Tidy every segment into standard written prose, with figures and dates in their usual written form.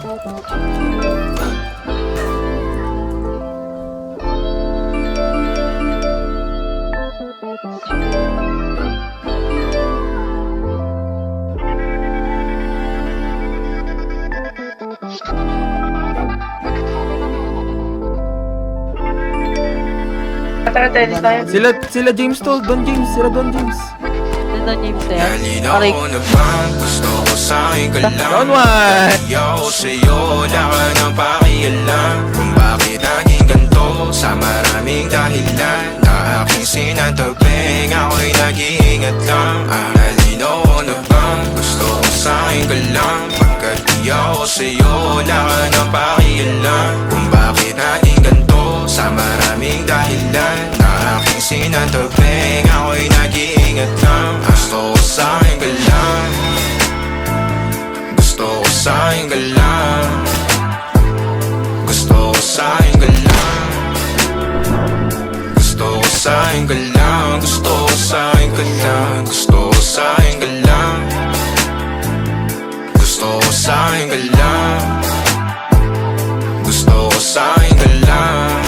Sila James to, Don James, sila Don James. Don James na yan. Nalinaw ko na bang gusto ko sa'yo ka lang. Round 1. Ayaw ko sa'yo, wala ka nang pakialam. Kung bakit naging ganito sa maraming dahilan na aking sinantabing, ako'y nag-iingat lang. Nalinaw ko na bang gusto ko sa'yo ka lang. Pagkat ayaw ko sa'yo, wala ka nang pakialam. Kung bakit naging ganito sa maraming dahilan na aking sinantabing, ako'y nag-iingat lang. Gusto ko sa'yo ka lang. Gusto ko sa'yo ka lang. Gusto ko sa'yo ka lang. Gusto ko sa'yo ka lang. Gusto ko sa'yo ka lang. Gusto ko sa'yo ka lang. Gusto ko sa'yo ka lang. Gusto ko sa'yo ka lang.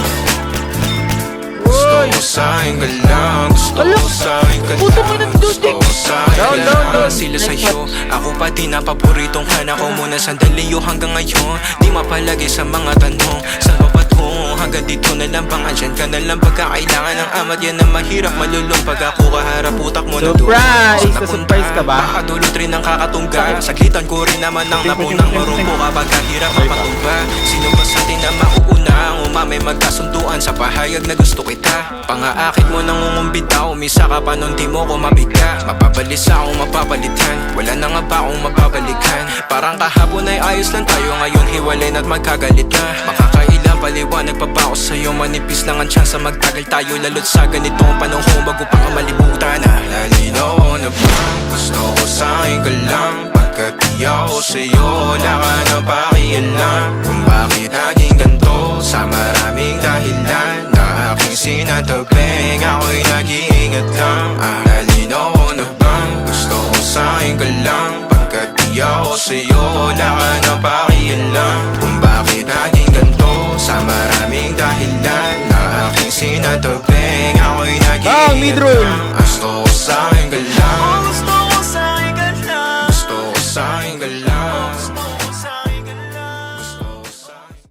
Gusto ko sa'yo ka lang. Gusto ko sa'yo ka lang. Gusto ko sa'yo ka lang. Sila sa'yo, ako pati na paboritong ka na ko muna sandali yo hanggang ngayon. Di mapalagi sa mga tanong, saan ba patungo? Hanggang dito na lang bang andyan ka na lang pagkakailangan ng amat. Yan ang mahirap malulong pag ako kaharap utak mo na doon. Surprise! Surprise ka ba? Makadulot rin ang kakatungga. Saglitan ko rin naman ang napunang marumpo kapag kahirap mapatumba. Sino ba sa atin na mauuna ang umamay magkasunduan sa pahayag na gusto kita? Pangaakit mo nang umumbita, umisa ka pa nung di mo ko mabigla. Mapabalisa akong mapapalitan, wala na nga ba akong mapabalikan? Parang kahapon ay ayos lang tayo, ngayon hiwalay na't magkagalit na. Makakailang paliwanag pa ba ako sa'yo? Manipis lang ang tsansa magtagal tayo, lalo't sa ganitong panahon bago pa ka malibutan. Nalinaw ko na bang gusto ko sa'yo ka lang. Pagkat ayaw ko sa'yo, wala ka na pakialam. Kung bakit naging ganito sa maraming dahilan na aking sinatabing, ako'y nag-iingat lang. Nalinaw ko na bang gusto ko sa'yo ka lang. Pagkat ayaw ko sa'yo, wala ka na pakialam. Kung bakit naging ganito sa maraming dahilan na aking sinatabing, ako'y nag-iingat lang.